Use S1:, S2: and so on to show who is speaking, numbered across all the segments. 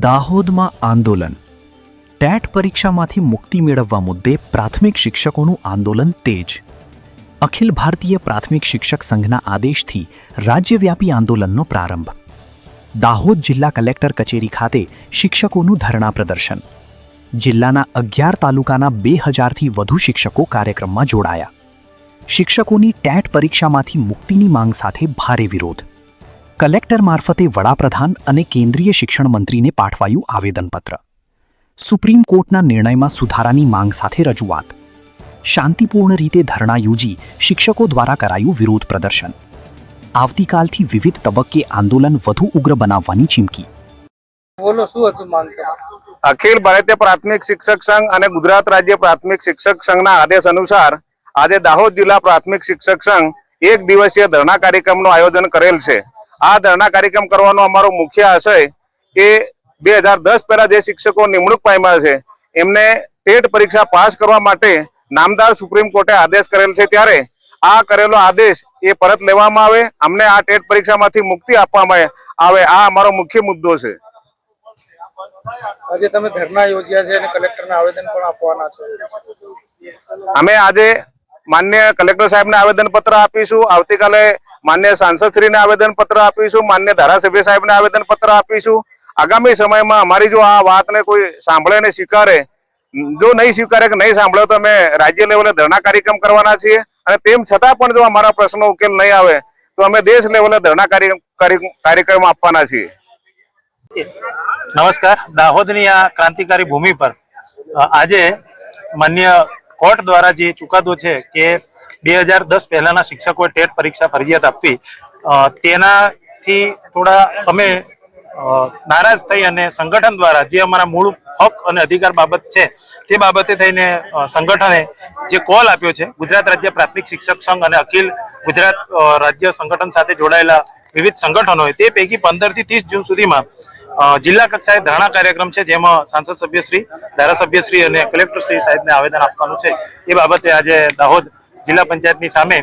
S1: દાહોદમાં આંદોલન. ટેટ પરીક્ષામાંથી મુક્તિ મેળવવા મુદ્દે પ્રાથમિક શિક્ષકોનું આંદોલન તેજ. અખિલ ભારતીય પ્રાથમિક શિક્ષક સંઘના આદેશથી રાજ્યવ્યાપી આંદોલનનો પ્રારંભ. દાહોદ જિલ્લા કલેક્ટર કચેરી ખાતે શિક્ષકોનું ધરણા પ્રદર્શન. જિલ્લાના 11 તાલુકાના 2000થી વધુ શિક્ષકો કાર્યક્રમમાં જોડાયા. શિક્ષકોની ટેટ પરીક્ષામાંથી મુક્તિની માંગ સાથે ભારે વિરોધ. કલેક્ટર મારફતે વડાપ્રધાન અને કેન્દ્રીય શિક્ષણ મંત્રીને પાઠવાયું આવેદનપત્ર. સુપ્રીમ કોર્ટના નિર્ણયમાં સુધારાની માંગ સાથે રજૂઆત. શાંતિપૂર્ણ રીતે ધરણા યોજી શિક્ષકો દ્વારા કરાયું વિરોધ પ્રદર્શન. આવતીકાલથી વિવિધ તબક્કે આંદોલન વધુ ઉગ્ર બનાવવાની ચીમકી.
S2: અખિલ ભારતીય પ્રાથમિક શિક્ષક સંઘ અને ગુજરાત રાજ્ય પ્રાથમિક શિક્ષક સંઘના આદેશ અનુસાર આજે દાહોદ જિલ્લા પ્રાથમિક શિક્ષક સંઘ એક દિવસીય ધરણા કાર્યક્રમનું આયોજન કરેલ છે. આ ધરણા કાર્યક્રમ કરવાનો અમારો મુખ્ય આશય કે 2010 પહેલા જે શિક્ષકો નિમણૂક પામ્યા છે એમને ટેટ પરીક્ષા પાસ કરવા માટે નામદાર સુપ્રીમ કોર્ટે આદેશ કરેલ છે, ત્યારે આ કરેલો આદેશ એ પરત લેવામાં આવે, અમને આ ટેટ પરીક્ષામાંથી મુક્તિ આપવામાં આવે, આ અમારો મુખ્ય મુદ્દો છે.
S3: આજે તમે ધરણા યોજ્યા છે અને કલેક્ટરને આવેદન પણ આપવાના છો.
S2: અમે આજે માન્ય કલેક્ટર સાહેબને આવેદન પત્ર આપીશું, આવતીકાલે માન્ય સાંસદશ્રીને આવેદન પત્ર આપીશું, માન્ય ધારાસભ્ય સાહેબને આવેદન પત્ર આપીશું. આગામી સમયમાં અમારી જો આ વાતને કોઈ સાંભળે ને સ્વીકારે, જો નહીં સ્વીકારે કે નહીં સાંભળે તો અમે રાજ્ય લેવલે ધરણા કાર્યક્રમ કરવાના છીએ, અને તેમ છતાં પણ જો અમારા પ્રશ્નો ઉકેલ નહીં આવે તો અમે દેશ લેવલે ધરણા કાર્યક્રમ આપવાના છીએ.
S4: નમસ્કાર. દાહોદની આ ક્રાંતિકારી ભૂમિ પર આજે માન્ય કોર્ટ દ્વારા જે ચુકાદો છે કે 2010 પહેલાના શિક્ષકોએ ટેટ પરીક્ષા ફરજિયાત આપવી, તેનાથી થોડા અમે નારાજ થઈ અને સંગઠન દ્વારા જે અમારા મૂળ હક અને અધિકાર બાબત છે તે બાબતે થઈને સંગઠને જે કોલ આપ્યો છે, ગુજરાત રાજ્ય પ્રાથમિક શિક્ષક સંઘ અને અખિલ ગુજરાત રાજ્ય સંગઠન સાથે જોડાયેલા વિવિધ સંગઠનોએ, તે પૈકી 15 થી 30 જૂન સુધીમાં જિલ્લા કક્ષાએ ધરણા કાર્યક્રમ છે, જેમાં સાંસદ સભ્યશ્રી, ધારાસભ્યશ્રી અને કલેક્ટરશ્રી સાહેબને આવેદન આપવાનું છે. એ બાબતે આજે દાહોદ જિલ્લા પંચાયતની સામે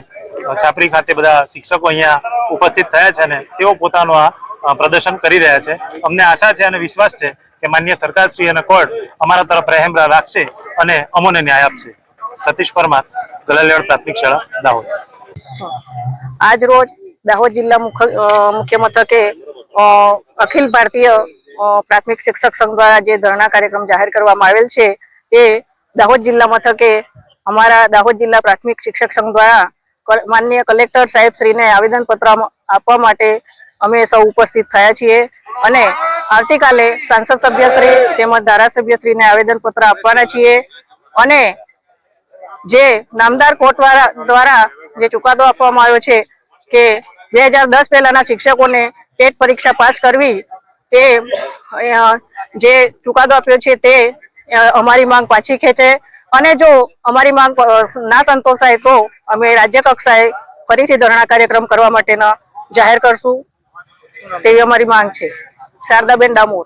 S4: છાપરી ખાતે બધા શિક્ષકો અહીંયા ઉપસ્થિત થયા છે અને તેઓ પોતાનું આ પ્રદર્શન કરી રહ્યા છે. અમને આશા છે અને વિશ્વાસ છે કે માન્ય સરકારશ્રી અને કોર્ટ અમારા તરફ રહેમ રાખશે અને અમોને ન્યાય આપશે. સતીશ પરમાર, ગલાલેવાડ પ્રાથમિક શાળા, દાહોદ.
S5: આજ રોજ દાહોદ જિલ્લા મુખ્ય મથકે અખિલ ભારતીય પ્રાથમિક શિક્ષક સંઘ દ્વારા જે ધરણા કાર્યક્રમ જાહેર કરવામાં આવેલ છે, તે દાહોદ જિલ્લા મથકે અમારા દાહોદ જિલ્લા પ્રાથમિક શિક્ષક સંઘ દ્વારા માનનીય કલેક્ટર સાહેબ શ્રીને આવેદન પત્ર આપવા માટે અમે સૌ ઉપસ્થિત થયા છીએ, અને આવતીકાલે સાંસદ સભ્યશ્રી તેમજ ધારાસભ્યશ્રીને આવેદન પત્ર આપવાના છીએ. અને જે નામદાર કોર્ટ દ્વારા જે ચુકાદો આપવામાં આવ્યો છે કે 2010 પહેલાના શિક્ષકોને ટેટ પરીક્ષા પાસ કરવી, તે જે ચુકાદો આપ્યો છે તે અમારી માંગ પાછી ખેંચે, અને જો અમારી માંગ ના સંતોષાય તો અમે રાજ્ય કક્ષાએ ફરીથી ધરણા કાર્યક્રમ કરવા માટેના જાહેર કરશું, તેવી અમારી માંગ છે. શારદાબેન ડામોર.